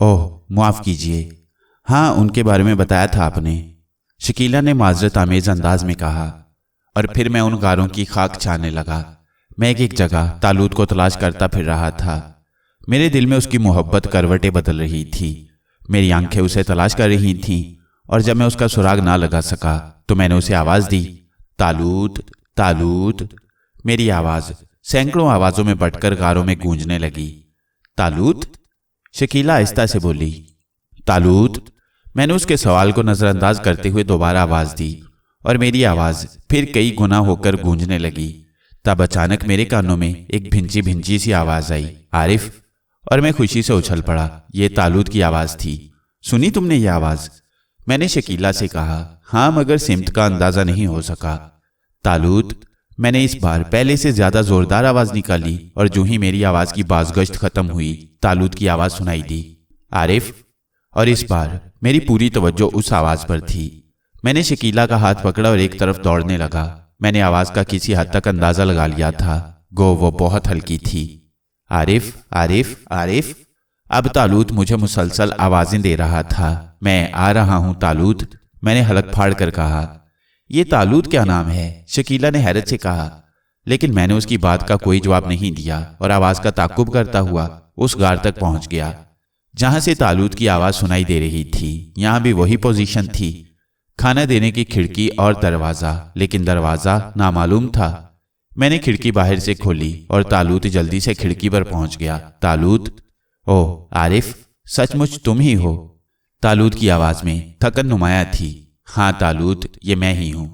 اوہ معاف کیجیے، ہاں ان کے بارے میں بتایا تھا آپ نے، شکیلا نے معذرت آمیز انداز میں کہا، اور پھر میں ان غاروں کی خاک چھاننے لگا۔ میں ایک جگہ طالوت کو تلاش کرتا پھر رہا تھا۔ میرے دل میں اس کی محبت کروٹیں بدل رہی تھی، میری آنکھیں اسے تلاش کر رہی تھیں، اور جب میں اس کا سراغ نہ لگا سکا تو میں نے اسے آواز دی، طالوت طالوت۔ میری آواز سینکڑوں آوازوں میں بٹ کر غاروں میں گونجنے لگی۔ طالوت؟ شکیلا آہستہ سے بولی۔ طالوت؟ میں نے اس کے سوال کو نظر انداز کرتے ہوئے دوبارہ آواز دی، اور میری آواز پھر کئی گنا ہو کر گونجنے لگی۔ تب اچانک میرے کانوں میں ایک بھنجی بھنجی سی آواز آئی، عارف! اور میں خوشی سے اچھل پڑا۔ یہ طالوت کی آواز تھی۔ سنی تم نے یہ آواز؟ میں نے شکیلا سے کہا، ہاں مگر سمت کا اندازہ نہیں ہو سکا۔ طالوت؟ میں نے اس بار پہلے سے زیادہ زوردار آواز نکالی، اور جو ہی میری آواز کی بازگشت ختم ہوئی طالوت کی آواز سنائی دی، عارف! اور اس بار میری پوری توجہ اس آواز پر تھی۔ میں نے شکیلا کا ہاتھ پکڑا اور ایک طرف دوڑنے لگا۔ میں نے آواز کا کسی حد تک اندازہ لگا لیا تھا، گو وہ بہت ہلکی تھی۔ عارف عارف عارف! اب طالوت مجھے مسلسل آوازیں دے رہا تھا، میں آ رہا ہوں طالوت! میں نے حلق پھاڑ کر کہا۔ یہ طالوت کیا نام ہے؟ شکیلا نے حیرت سے کہا، لیکن میں نے اس کی بات کا کوئی جواب نہیں دیا، اور آواز کا تعقب کرتا ہوا اس غار تک پہنچ گیا جہاں سے طالوت کی آواز سنائی دے رہی تھی۔ یہاں بھی وہی پوزیشن تھی، کھانا دینے کی کھڑکی اور دروازہ، لیکن دروازہ نامعلوم تھا۔ میں نے کھڑکی باہر سے کھولی اور طالوت جلدی سے کھڑکی پر پہنچ گیا۔ طالوت! اوہ عارف، سچ مچ تم ہی ہو؟ طالوت کی آواز میں تھکن نمایاں تھی۔ ہاں طالوت، یہ میں ہی ہوں،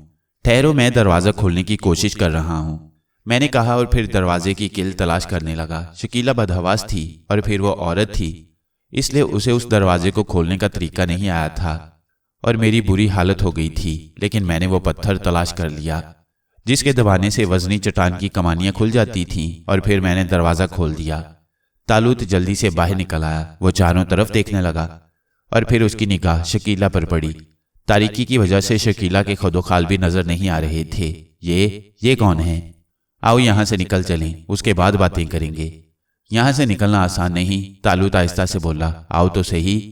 ٹھہرو میں دروازہ کھولنے کی کوشش کر رہا ہوں، میں نے کہا، اور پھر دروازے کی کلید تلاش کرنے لگا۔ شکیلا بدحواس تھی، اور پھر وہ عورت تھی، اس لیے اسے اس دروازے کو کھولنے کا طریقہ نہیں آیا تھا، اور میری بری حالت ہو گئی تھی۔ لیکن میں نے وہ پتھر تلاش کر لیا جس کے دبانے سے وزنی چٹان کی کمانیاں کھل جاتی تھیں، اور پھر میں نے دروازہ کھول دیا۔ طالوت جلدی سے باہر نکل آیا، وہ چاروں طرف دیکھنے لگا، اور پھر اس کی نگاہ شکیلا پر پڑی۔ تاریکی کی وجہ سے شکیلا کے خد و خال بھی نظر نہیں آ رہے تھے۔ یہ کون ہے؟ آؤ یہاں سے نکل چلیں، اس کے بعد باتیں کریں گے۔ یہاں سے نکلنا آسان نہیں، طالوت آہستہ سے بولا۔ آؤ تو صحیح۔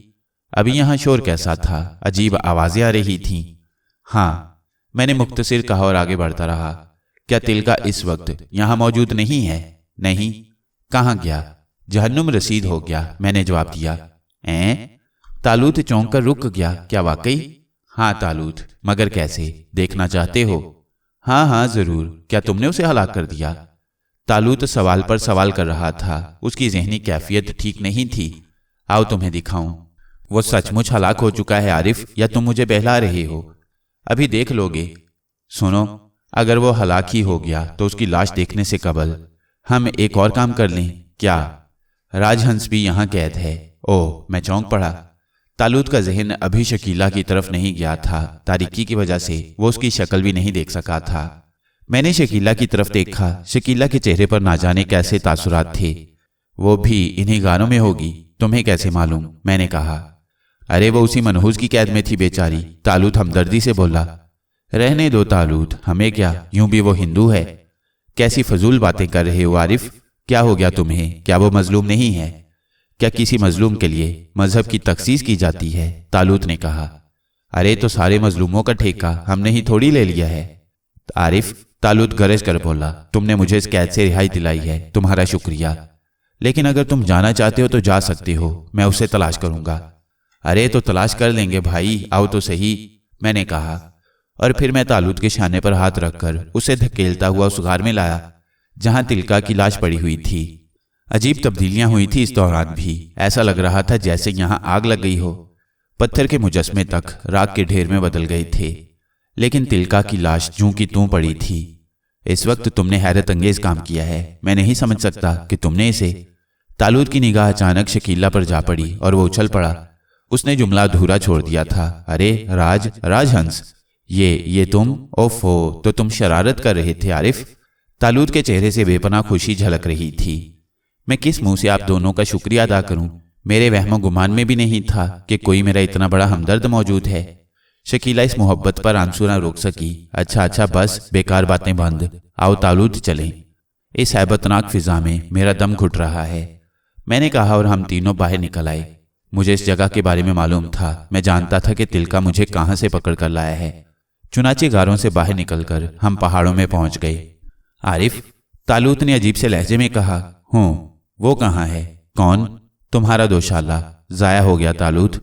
ابھی یہاں شور کیسا تھا؟ عجیب آوازیں آ رہی تھیں۔ ہاں، میں نے مختصر کہا اور آگے بڑھتا رہا۔ کیا تلکا اس وقت یہاں موجود نہیں ہے؟ نہیں۔ کہاں گیا؟ جہنم رسید ہو گیا، میں نے جواب دیا۔ طالوت چونک کر رک گیا۔ کیا واقعی؟ ہاں طالوت، مگر کیسے؟ دیکھنا چاہتے ہو؟ ہاں ضرور۔ کیا تم نے اسے ہلاک کر دیا؟ طالوت سوال پر سوال کر رہا تھا، اس کی ذہنی کیفیت ٹھیک نہیں تھی۔ آؤ تمہیں دکھاؤں۔ وہ سچ مچ ہلاک ہو چکا ہے عارف، یا تم مجھے بہلا رہے ہو؟ ابھی دیکھ لو گے۔ سنو، اگر وہ ہلاک ہی ہو گیا تو اس کی لاش دیکھنے سے قبل ہم ایک اور کام کر لیں۔ کیا؟ راج ہنس بھی یہاں قید ہے۔ اوہ، میں چونک پڑا۔ طالوت کا ذہن ابھی شکیلا کی طرف نہیں گیا تھا، تاریکی کی وجہ سے وہ اس کی شکل بھی نہیں دیکھ سکا تھا۔ میں نے شکیلا کی طرف دیکھا، شکیلا کے چہرے پر نہ جانے کیسے تاثرات تھے۔ وہ بھی انہی گانوں میں ہوگی، تمہیں کیسے معلوم؟ میں نے کہا۔ ارے وہ اسی منحوس کی قید میں تھی بیچاری، طالوت ہمدردی سے بولا۔ رہنے دو طالوت، ہمیں کیا، یوں بھی وہ ہندو ہے۔ کیسی فضول باتیں کر رہے ہو عارف، کیا ہو گیا تمہیں؟ کیا وہ مظلوم نہیں ہے؟ کیا کسی مظلوم کے لیے مذہب کی تخصیص کی جاتی ہے؟ طالوت نے کہا۔ ارے تو سارے مظلوموں کا ٹھیکہ ہم نے ہی تھوڑی لے لیا ہے۔ عارف، طالوت گرج کر بولا، تم نے مجھے اس قید سے رہائی دلائی ہے، تمہارا شکریہ، لیکن اگر تم جانا چاہتے ہو تو جا سکتے ہو، میں اسے تلاش کروں گا۔ ارے تو تلاش کر لیں گے بھائی، آؤ تو صحیح، میں نے کہا، اور پھر میں طالوت کے شانے پر ہاتھ رکھ کر اسے دھکیلتا ہوا اس غار میں لایا جہاں تلکا کی لاش پڑی ہوئی تھی۔ عجیب تبدیلیاں ہوئی تھی اس دوران بھی، ایسا لگ رہا تھا جیسے یہاں آگ لگ گئی ہو۔ پتھر کے مجسمے تک راکھ کے ڈھیر میں بدل گئے تھے، لیکن تلکا کی لاش جوں کی توں پڑی تھی۔ اس وقت تم نے حیرت انگیز کام کیا ہے، میں نہیں سمجھ سکتا کہ تم نے اسے۔ طالوت کی نگاہ اچانک شکیلا پر جا پڑی اور وہ اچھل پڑا۔ اس نے جملہ ادھورا چھوڑ دیا تھا۔ ارے راج ہنس، یہ تم؟ اوفو، تو تم شرارت کر رہے تھے عارف۔ طالوت کے چہرے سے بے پناہ خوشی جھلک رہی تھی۔ میں کس منہ سے آپ دونوں کا شکریہ ادا کروں؟ میرے وہم و گمان میں بھی نہیں تھا کہ کوئی میرا اتنا بڑا ہمدرد موجود ہے۔ شکیلا اس محبت پر آنسو نہ روک سکی۔ اچھا بس، بیکار باتیں بند، آؤ طالوت چلیں۔ اس ہیبت ناک فضا میں میرا دم گھٹ رہا ہے، میں نے کہا، اور ہم تینوں باہر نکل آئے۔ مجھے اس جگہ کے بارے میں معلوم تھا، میں جانتا تھا کہ تلکا مجھے کہاں سے پکڑ کر لایا ہے۔ چنانچہ غاروں سے باہر نکل کر ہم پہاڑوں میں پہنچ گئے۔ عارف، طالوت نے عجیب سے لہجے میں کہا۔ ہوں، وہ کہاں ہے؟ کون؟ تمہارا دوشالہ ضائع ہو گیا طالوت۔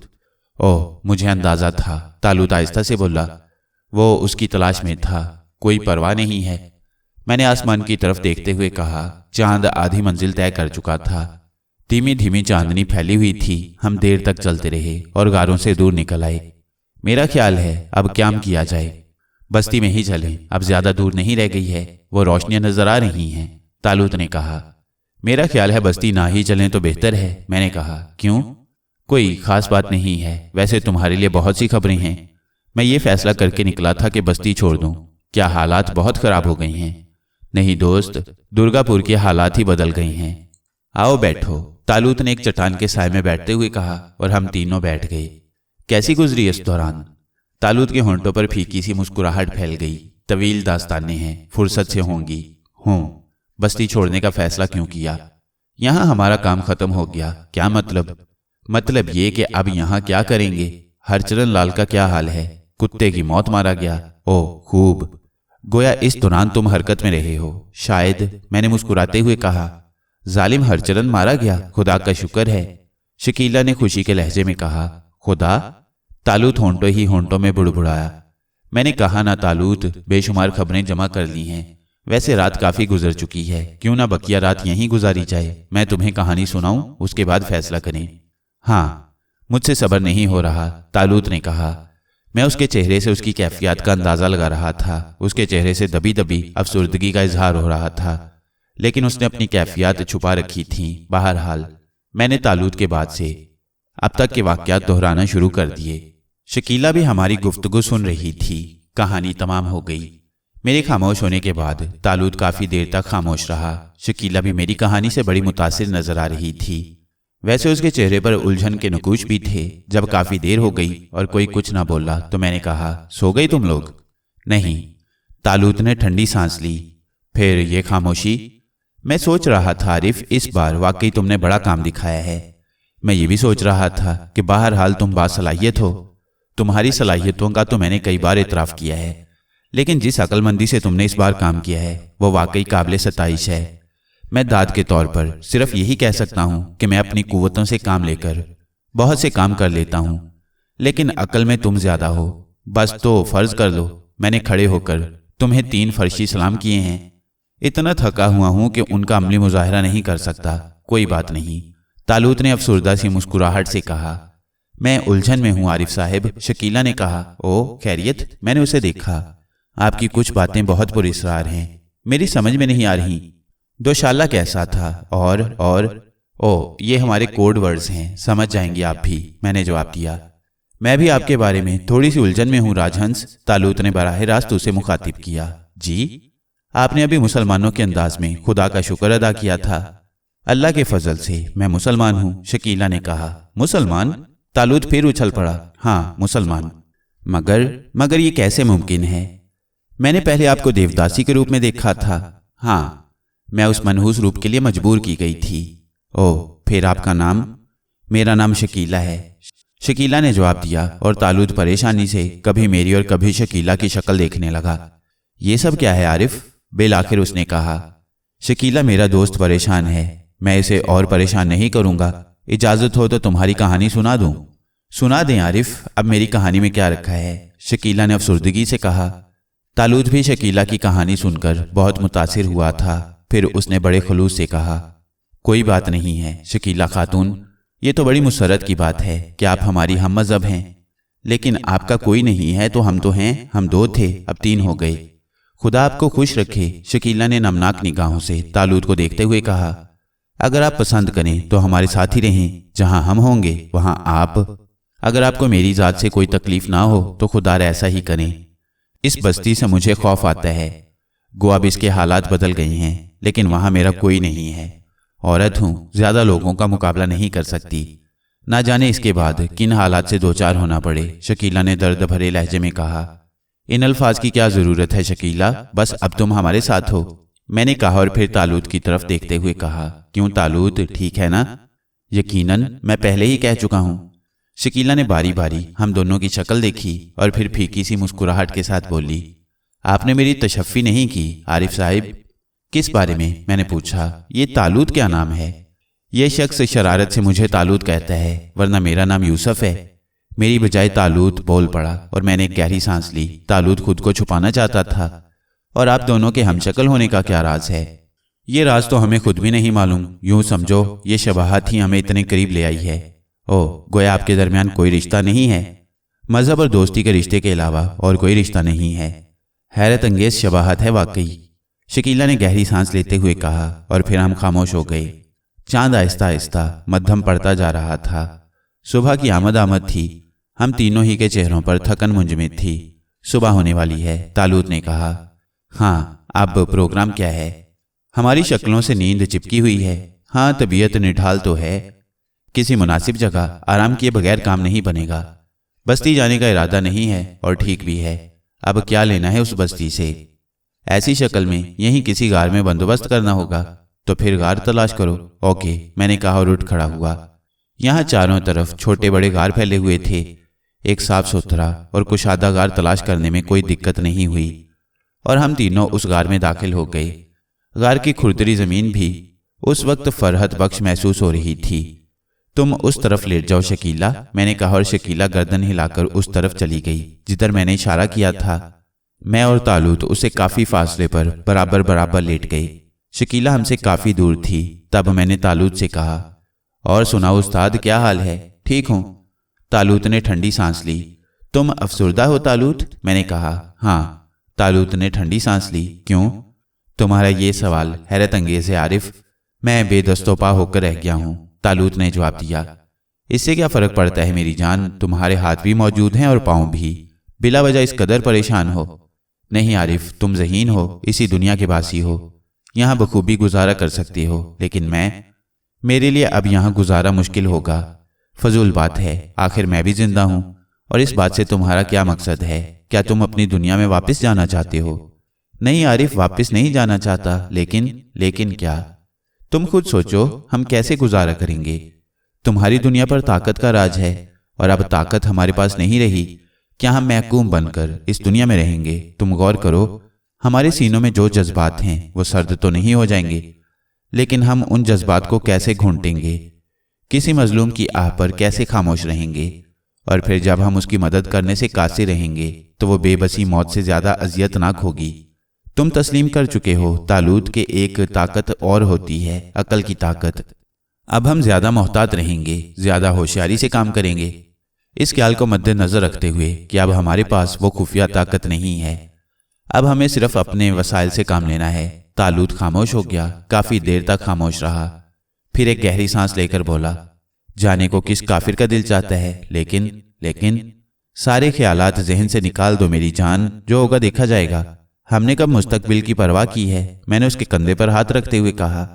اوہ، مجھے اندازہ تھا، طالوت آہستہ سے بولا۔ وہ اس کی تلاش میں تھا، کوئی پرواہ نہیں ہے۔ میں نے آسمان کی طرف دیکھتے ہوئے کہا۔ چاند آدھی منزل طے کر چکا تھا، دھیمی دھیمی چاندنی پھیلی ہوئی تھی۔ ہم دیر تک چلتے رہے اور غاروں سے دور نکل آئے۔ میرا خیال ہے اب قیام کیا جائے، بستی میں ہی چلیں، اب زیادہ دور نہیں رہ گئی ہے، وہ روشنیاں نظر آ رہی ہیں، طالوت نے کہا۔ میرا خیال ہے بستی نہ ہی چلیں تو بہتر ہے، میں نے کہا۔ کیوں؟ کوئی خاص بات نہیں ہے، ویسے تمہارے لیے بہت سی خبریں ہیں۔ میں یہ فیصلہ کر کے نکلا تھا کہ بستی چھوڑ دوں، کیا حالات بہت خراب ہو گئی ہیں؟ نہیں دوست، درگا پور کے حالات ہی بدل گئے ہیں۔ آؤ بیٹھو، طالوت نے ایک چٹان کے سائے میں بیٹھتے ہوئے کہا، اور ہم تینوں بیٹھ گئے۔ کیسی گزری اس دوران؟ طالوت کے ہونٹوں پر پھیکی سی مسکراہٹ پھیل گئی۔ طویل داستانیں ہیں، فرصت سے ہوں گی۔ بستی چھوڑنے کا فیصلہ کیوں کیا؟ یہاں ہمارا کام ختم ہو گیا۔ کیا مطلب؟ مطلب یہ کہ اب یہاں کیا کریں گے؟ ہرچرن لال کا کیا حال ہے؟ کتے کی موت مارا گیا۔ اوہ خوب، گویا اس دوران تم حرکت میں رہے ہو۔ شاید، میں نے مسکراتے ہوئے کہا۔ ظالم ہرچرن مارا گیا، خدا کا شکر ہے، شکیلا نے خوشی کے لہجے میں کہا۔ خدا؟ طالوت ہونٹوں ہی ہونٹوں میں بڑبڑایا۔ میں نے کہا نا طالوت، بے شمار خبریں جمع کر لی ہیں، ویسے رات کافی گزر چکی ہے، کیوں نہ بقیہ رات یہیں گزاری جائے؟ میں تمہیں کہانی سناؤں، اس کے بعد فیصلہ کریں۔ ہاں، مجھ سے صبر نہیں ہو رہا، طالوت نے کہا۔ میں اس کے چہرے سے اس کی کیفیات کا اندازہ لگا رہا تھا۔ اس کے چہرے سے دبی دبی افسردگی کا اظہار ہو رہا تھا، لیکن اس نے اپنی کیفیات چھپا رکھی تھیں۔ بہرحال میں نے طالوت کے بعد سے اب تک کے واقعات دہرانا شروع کر دیے۔ شکیلا بھی ہماری گفتگو سن رہی تھی۔ کہانی تمام ہو گئی۔ میرے خاموش ہونے کے بعد طالوت کافی دیر تک خاموش رہا۔ شکیلا بھی میری کہانی سے بڑی متاثر نظر آ رہی تھی، ویسے اس کے چہرے پر الجھن کے نقوش بھی تھے۔ جب کافی دیر ہو گئی اور کوئی کچھ نہ بولا تو میں نے کہا، سو گئی تم لوگ؟ نہیں، طالوت نے ٹھنڈی سانس لی۔ پھر یہ خاموشی؟ میں سوچ رہا تھا عارف، اس بار واقعی تم نے بڑا کام دکھایا ہے۔ میں یہ بھی سوچ رہا تھا کہ بہرحال تم باصلاحیت ہو۔ تمہاری صلاحیتوں کا تو میں نے کئی بار اعتراف کیا ہے، لیکن جس عقل مندی سے تم نے اس بار کام کیا ہے وہ واقعی قابل ستائش ہے۔ میں داد کے طور پر صرف یہی کہہ سکتا ہوں کہ میں اپنی قوتوں سے کام لے کر بہت سے کام کر لیتا ہوں، لیکن عقل میں تم زیادہ ہو۔ بس تو فرض کر لو میں نے کھڑے ہو کر تمہیں 3 فرشی سلام کیے ہیں۔ اتنا تھکا ہوا ہوں کہ ان کا عملی مظاہرہ نہیں کر سکتا۔ کوئی بات نہیں، طالوت نے افسردہ سی مسکراہٹ سے کہا۔ میں الجھن میں ہوں عارف صاحب، شکیلا نے کہا۔ او خیریت؟ میں نے اسے دیکھا۔ آپ کی کچھ باتیں بہت پراسرار ہیں، میری سمجھ میں نہیں آ رہی۔ دوشالہ کیسا تھا؟ اور او یہ ہمارے کوڈ ورڈز ہیں، سمجھ جائیں گے آپ بھی، میں نے جواب دیا۔ میں بھی آپ کے بارے میں تھوڑی سی الجھن میں ہوں راجہنس، طالوت نے براہ راست اسے مخاطب کیا۔ جی؟ آپ نے ابھی مسلمانوں کے انداز میں خدا کا شکر ادا کیا تھا۔ اللہ کے فضل سے میں مسلمان ہوں، شکیلا نے کہا۔ مسلمان؟ طالوت پھر اچھل پڑا۔ ہاں مسلمان۔ مگر یہ کیسے ممکن ہے؟ میں نے پہلے آپ کو دیوداسی کے روپ میں دیکھا تھا۔ ہاں، میں اس منحوس روپ کے لیے مجبور کی گئی تھی۔ او، پھر آپ کا نام؟ میرا نام شکیلا ہے، شکیلا نے جواب دیا، اور طالوت پریشانی سے کبھی میری اور کبھی شکیلا کی شکل دیکھنے لگا۔ یہ سب کیا ہے عارف؟ بالآخر اس نے کہا۔ شکیلا میرا دوست پریشان ہے، میں اسے اور پریشان نہیں کروں گا۔ اجازت ہو تو تمہاری کہانی سنا دوں؟ سنا دیں عارف، اب میری کہانی میں کیا رکھا ہے؟ شکیلا نے افسردگی سے کہا۔ طالوت بھی شکیلا کی کہانی سن کر بہت متاثر ہوا تھا۔ پھر اس نے بڑے خلوص سے کہا، کوئی بات نہیں ہے شکیلا خاتون، یہ تو بڑی مسرت کی بات ہے کہ آپ ہماری ہم مذہب ہیں، لیکن آپ کا کوئی نہیں ہے تو ہم تو ہیں، ہم 2 تھے اب 3 ہو گئے۔ خدا آپ کو خوش رکھے، شکیلا نے نمناک نگاہوں سے طالوت کو دیکھتے ہوئے کہا۔ اگر آپ پسند کریں تو ہمارے ساتھ ہی رہیں، جہاں ہم ہوں گے وہاں آپ۔ اگر آپ کو میری ذات سے کوئی تکلیف نہ ہو تو خدا ایسا ہی کریں۔ اس بستی سے مجھے خوف آتا ہے، گو اب اس کے حالات بدل گئے ہیں، لیکن وہاں میرا کوئی نہیں ہے۔ عورت ہوں، زیادہ لوگوں کا مقابلہ نہیں کر سکتی، نہ جانے اس کے بعد کن حالات سے دوچار ہونا پڑے، شکیلا نے درد بھرے لہجے میں کہا۔ ان الفاظ کی کیا ضرورت ہے شکیلا، بس اب تم ہمارے ساتھ ہو، میں نے کہا، اور پھر طالوت کی طرف دیکھتے ہوئے کہا۔ کیوں طالوت، ٹھیک ہے نا؟ یقیناً میں پہلے ہی کہہ چکا ہوں۔ شکیلا نے باری باری ہم دونوں کی شکل دیکھی اور پھر پھیکی سی مسکراہٹ کے ساتھ بولی، آپ نے میری تشفی نہیں کی عارف صاحب۔ کس بارے میں نے پوچھا۔ یہ طالوت کیا نام ہے؟ یہ شخص شرارت سے مجھے طالوت کہتا ہے، ورنہ میرا نام یوسف ہے۔ میری بجائے طالوت بول پڑا اور میں نے ایک گہری سانس لی۔ طالوت خود کو چھپانا چاہتا تھا۔ اور آپ دونوں کے ہم شکل ہونے کا کیا راز ہے؟ یہ راز تو ہمیں خود بھی نہیں معلوم، یوں سمجھو یہ شباہت ہی ہمیں اتنے قریب لے آئی ہے۔ گویا آپ کے درمیان کوئی رشتہ نہیں ہے، مذہب اور دوستی کے رشتے کے علاوہ اور کوئی رشتہ نہیں ہے۔ حیرت انگیز شباہت ہے واقعی، شکیلا نے گہری سانس لیتے ہوئے کہا، اور پھر ہم خاموش ہو گئے۔ چاند آہستہ آہستہ مدھم پڑتا جا رہا تھا۔ صبح کی آمد تھی۔ ہم تینوں ہی کے چہروں پر تھکن منجمد تھی۔ صبح ہونے والی ہے، طالوت نے کہا۔ ہاں، اب پروگرام کیا ہے؟ ہماری شکلوں سے نیند چپکی ہوئی ہے۔ ہاں، طبیعت نڈھال تو ہے۔ کسی مناسب جگہ آرام کیے بغیر کام نہیں بنے گا۔ بستی جانے کا ارادہ نہیں ہے، اور ٹھیک بھی ہے۔ اب کیا لینا ہے اس بستی سے؟ ایسی شکل میں یہیں کسی غار میں بندوبست کرنا ہوگا۔ تو پھر غار تلاش کرو۔ اوکے، میں نے کہا اور اٹھ کھڑا ہوا۔ یہاں چاروں طرف چھوٹے بڑے غار پھیلے ہوئے تھے۔ ایک صاف ستھرا اور کشادہ غار تلاش کرنے میں کوئی دقت نہیں ہوئی، اور ہم تینوں اس غار میں داخل ہو گئے۔ غار کی کھردری زمین بھی اس وقت فرحت بخش محسوس ہو رہی تھی۔ تم اس طرف لیٹ جاؤ شکیلا، میں نے کہا، اور شکیلا گردن ہلا کر اس طرف چلی گئی جدھر میں نے اشارہ کیا تھا۔ میں اور طالوت اسے کافی فاصلے پر برابر لیٹ گئے۔ شکیلا ہم سے کافی دور تھی۔ تب میں نے طالوت سے کہا، اور سناؤ استاد، کیا حال ہے؟ ٹھیک ہوں۔ طالوت نے ٹھنڈی سانس لی۔ تم افسردہ ہو طالوت؟ میں نے کہا۔ ہاں۔ طالوت نے ٹھنڈی سانس لی۔ کیوں؟ تمہارا یہ سوال حیرت انگیز ہے عارف، میں بے دست و پا ہو کر رہ گیا ہوں، طالوت نے جواب دیا۔ اس سے کیا فرق پڑتا ہے میری جان، تمہارے ہاتھ بھی موجود ہیں اور پاؤں بھی، بلا وجہ اس قدر پریشان ہو۔ نہیں عارف، تم ذہین ہو، اسی دنیا کے باسی ہو، یہاں بخوبی گزارا کر سکتے ہو، لیکن میرے لیے اب یہاں گزارا مشکل ہوگا۔ فضول بات ہے، آخر میں بھی زندہ ہوں، اور اس بات سے تمہارا کیا مقصد ہے؟ کیا تم اپنی دنیا میں واپس جانا چاہتے ہو؟ نہیں عارف، واپس نہیں جانا چاہتا، لیکن کیا؟ تم خود سوچو، ہم کیسے گزارا کریں گے؟ تمہاری دنیا پر طاقت کا راج ہے، اور اب طاقت ہمارے پاس نہیں رہی۔ کیا ہم محکوم بن کر اس دنیا میں رہیں گے؟ تم غور کرو، ہمارے سینوں میں جو جذبات ہیں وہ سرد تو نہیں ہو جائیں گے، لیکن ہم ان جذبات کو کیسے گھونٹیں گے؟ کسی مظلوم کی آہ پر کیسے خاموش رہیں گے؟ اور پھر جب ہم اس کی مدد کرنے سے قاصر رہیں گے تو وہ بے بسی موت سے زیادہ اذیت ناک ہوگی۔ تم تسلیم کر چکے ہو طالوت کے ایک طاقت اور ہوتی ہے، عقل کی طاقت۔ اب ہم زیادہ محتاط رہیں گے، زیادہ ہوشیاری سے کام کریں گے، اس خیال کو مد نظر رکھتے ہوئے کہ اب ہمارے پاس وہ خفیہ طاقت نہیں ہے۔ اب ہمیں صرف اپنے وسائل سے کام لینا ہے۔ طالوت خاموش ہو گیا، کافی دیر تک خاموش رہا، پھر ایک گہری سانس لے کر بولا، جانے کو کس کافر کا دل چاہتا ہے، لیکن سارے خیالات ذہن سے نکال دو میری جان، جو ہوگا دیکھا جائے گا۔ ہم نے کب مستقبل کی پرواہ کی ہے؟ میں نے اس کے کندھے پر ہاتھ رکھتے ہوئے کہا۔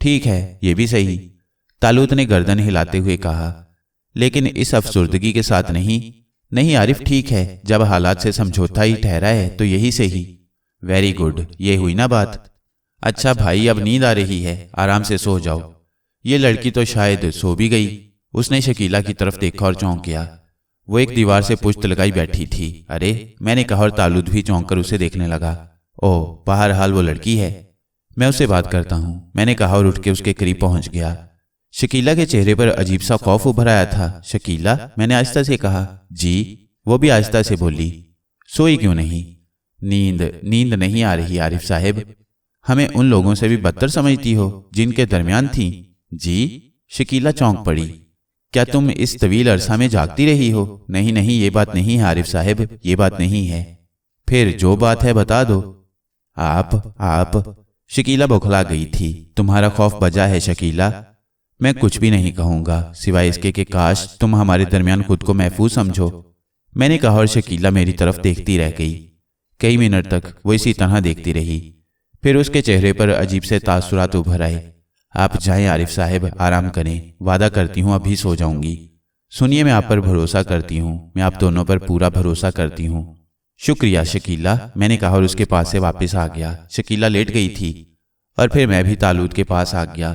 ٹھیک ہے، یہ بھی صحیح، طالوت نے گردن ہلاتے ہوئے کہا، لیکن اس افسردگی کے ساتھ نہیں عارف، ٹھیک ہے، جب حالات سے سمجھوتا ہی ٹھہرا ہے تو یہی صحیح۔ ویری گڈ، یہ ہوئی نا بات۔ اچھا بھائی، اب نیند آ رہی ہے، آرام سے سو جاؤ۔ یہ لڑکی تو شاید سو بھی گئی۔ اس نے شکیلا کی طرف دیکھا اور چونک گیا۔ وہ ایک دیوار سے پشت لگائی بیٹھی تھی۔ ارے، میں نے کہا، اور طالوت بھی چونک کر اسے دیکھنے لگا۔ بہرحال وہ لڑکی ہے، میں اسے بات کرتا ہوں، میں نے کہا، اور اٹھ کے اس کے قریب پہنچ گیا۔ شکیلا کے چہرے پر عجیب سا خوف ابھر آیا تھا۔ شکیلا، میں نے آہستہ سے کہا۔ جی، وہ بھی آہستہ سے بولی۔ سوئی کیوں نہیں؟ نیند نہیں آ رہی عارف صاحب، ہمیں ان لوگوں سے بھی بدتر سمجھتی ہو جن کے درمیان تھیں؟ جی، شکیلا چونک پڑی۔ کیا تم اس طویل عرصہ میں جاگتی رہی ہو؟ نہیں، یہ بات نہیں ہے عارف صاحب، یہ بات نہیں ہے۔ پھر جو بات ہے بتا دو۔ آپ شکیلا بوکھلا گئی تھی۔ تمہارا خوف بجا ہے شکیلا، میں کچھ بھی نہیں کہوں گا سوائے اس کے کہ کاش تم ہمارے درمیان خود کو محفوظ سمجھو، میں نے کہا، اور شکیلا میری طرف دیکھتی رہ گئی۔ کئی منٹ تک وہ اسی طرح دیکھتی رہی، پھر اس کے چہرے پر عجیب سے تاثرات ابھر آئے۔ آپ جائیں عارف صاحب، آرام کریں، وعدہ کرتی ہوں ابھی سو جاؤں گی۔ سنیے، میں آپ پر بھروسہ کرتی ہوں، میں آپ دونوں پر پورا بھروسہ کرتی ہوں۔ شکریہ شکیلا، میں نے کہا، اور اس کے پاس سے واپس آ گیا۔ شکیلا لیٹ گئی تھی، اور پھر میں بھی طالوت کے پاس آ گیا۔